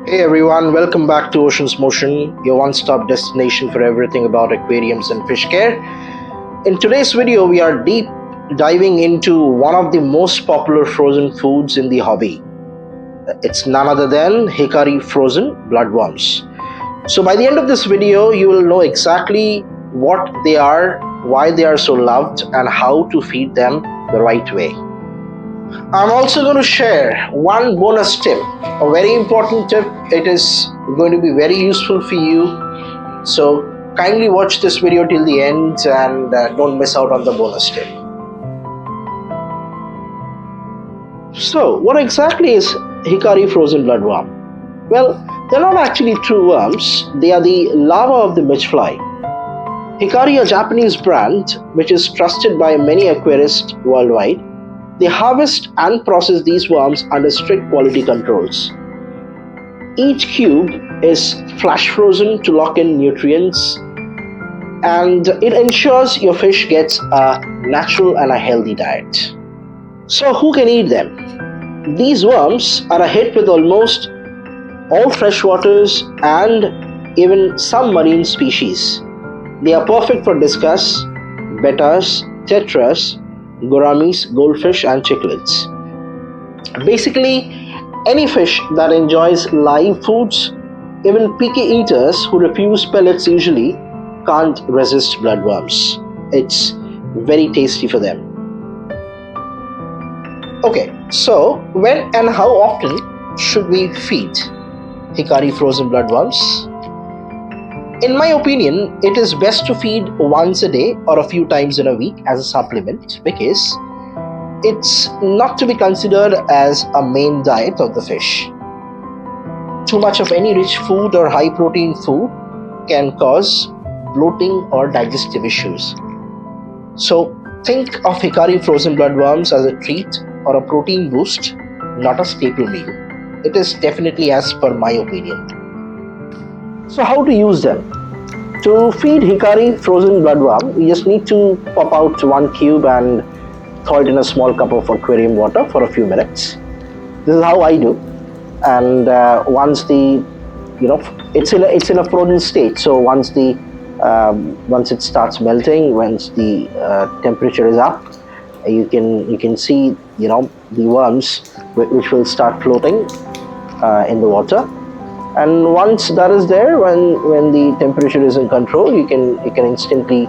Hey everyone, welcome back to Ocean's Motion, your one-stop destination for everything about aquariums and fish care. In today's video, we are deep diving into one of the most popular frozen foods in the hobby. It's none other than Hikari Frozen Blood Worms. So by the end of this video, you will know exactly what they are, why they are so loved, and how to feed them the right way. I'm also going to share one bonus tip, a very important tip. It is going to be very useful for you. So kindly watch this video till the end and don't miss out on the bonus tip. So what exactly is Hikari Frozen Blood Worm? Well, they're not actually true worms. They are the larvae of the midgefly. Hikari, a Japanese brand which is trusted by many aquarists worldwide, they harvest and process these worms under strict quality controls. Each cube is flash frozen to lock in nutrients, and it ensures your fish gets a natural and a healthy diet. So who can eat them? These worms are a hit with almost all freshwaters and even some marine species. They are perfect for discus, bettas, tetras, gouramis, goldfish and cichlids. Basically, any fish that enjoys live foods, even picky eaters who refuse pellets usually, can't resist bloodworms. It's very tasty for them. Okay, so when and how often should we feed Hikari Frozen Bloodworms? In my opinion, it is best to feed once a day or a few times in a week as a supplement, because it's not to be considered as a main diet of the fish. Too much of any rich food or high protein food can cause bloating or digestive issues. So think of Hikari Frozen Bloodworms as a treat or a protein boost, not a staple meal. It is definitely as per my opinion. So how to use them? To feed Hikari Frozen Bloodworm, you just need to pop out one cube and throw it in a small cup of aquarium water for a few minutes. This is how I do. And once the, it's in a frozen state. So once it starts melting, once the temperature is up, you can see the worms which will start floating in the water. And once that is there, when the temperature is in control, you can instantly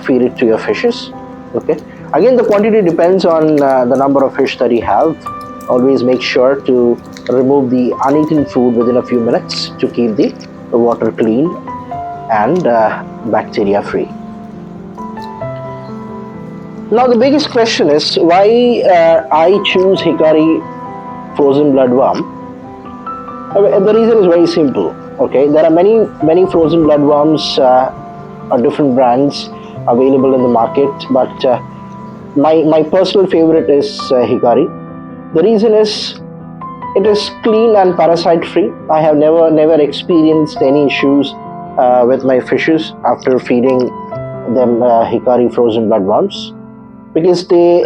feed it to your fishes. Okay. Again, the quantity depends on the number of fish that you have. Always make sure to remove the uneaten food within a few minutes to keep the water clean and bacteria free. Now the biggest question is why I choose Hikari Frozen Bloodworm. The reason is very simple. Okay, there are many frozen bloodworms or different brands available in the market, but my personal favorite is Hikari. The reason is it is clean and parasite free. I have never experienced any issues with my fishes after feeding them Hikari Frozen Bloodworms, because they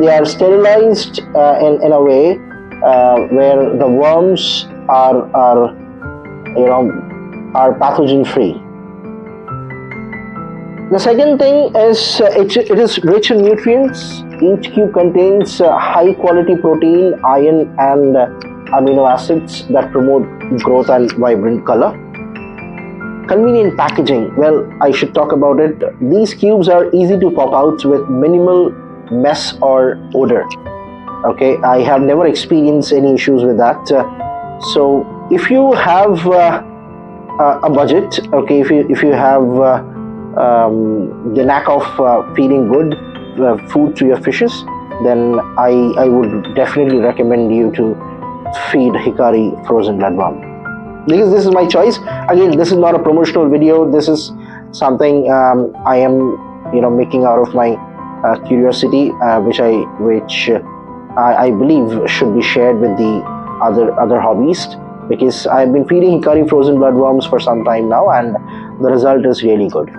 are sterilized in a way where the worms are pathogen free. The second thing is it is rich in nutrients. Each cube contains high quality protein, iron and amino acids that promote growth and vibrant color. Convenient packaging. Well, I should talk about it. These cubes are easy to pop out with minimal mess or odor. Okay, I have never experienced any issues with that. So if you have a budget, okay, if you have the knack of feeding good food to your fishes, then I would definitely recommend you to feed Hikari Frozen Bloodworm, because this is my choice. Again, this is not a promotional video. This is something I am making out of my curiosity, which I believe should be shared with the other hobbyists, because I've been feeding Hikari Frozen Bloodworms for some time now and the result is really good.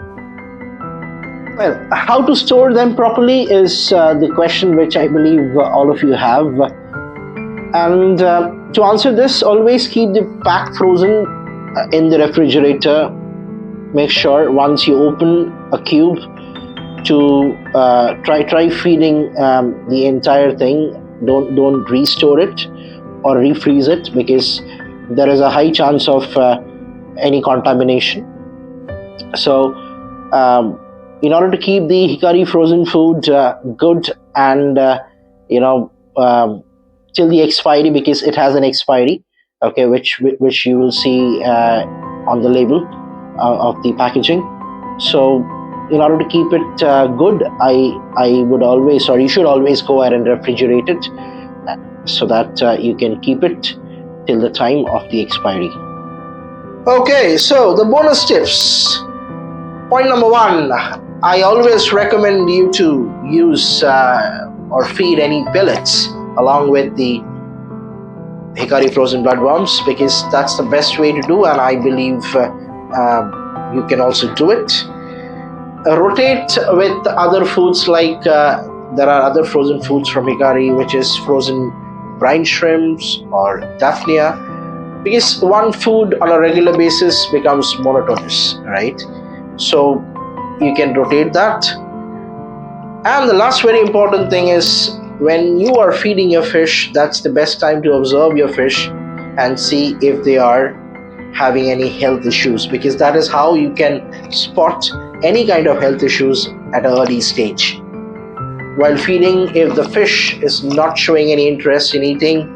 Well, how to store them properly is the question which I believe all of you have. And to answer this, always keep the pack frozen in the refrigerator. Make sure once you open a cube to try feeding the entire thing. Don't restore it or refreeze it, because there is a high chance of any contamination. So in order to keep the Hikari frozen food good and till the expiry, because it has an expiry, okay, which you will see on the label of the packaging. So in order to keep it good, I would always, or you should always, go ahead and refrigerate it so that you can keep it till the time of the expiry. Okay, so the bonus tips. Point number 1, I always recommend you to use or feed any pellets along with the Hikari Frozen Blood Worms, because that's the best way to do, and I believe you can also do it. Rotate with other foods, like there are other frozen foods from Hikari, which is frozen brine shrimps or daphnia, because one food on a regular basis becomes monotonous, right? So you can rotate that. And the last very important thing is, when you are feeding your fish, that's the best time to observe your fish and see if they are having any health issues, because that is how you can spot any kind of health issues at an early stage. While feeding, if the fish is not showing any interest in eating,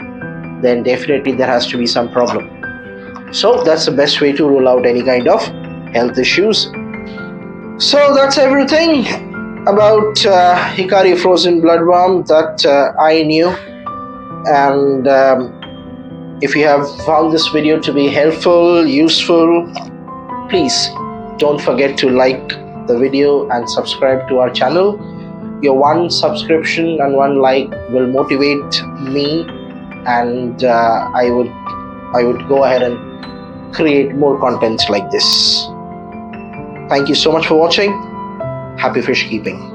then definitely there has to be some problem. So that's the best way to rule out any kind of health issues. So that's everything about Hikari Frozen Blood Worm that I knew. And if you have found this video to be helpful, useful, please don't forget to like the video and subscribe to our channel. Your one subscription and one like will motivate me, and I would go ahead and create more content like this. Thank you so much for watching. Happy fish keeping.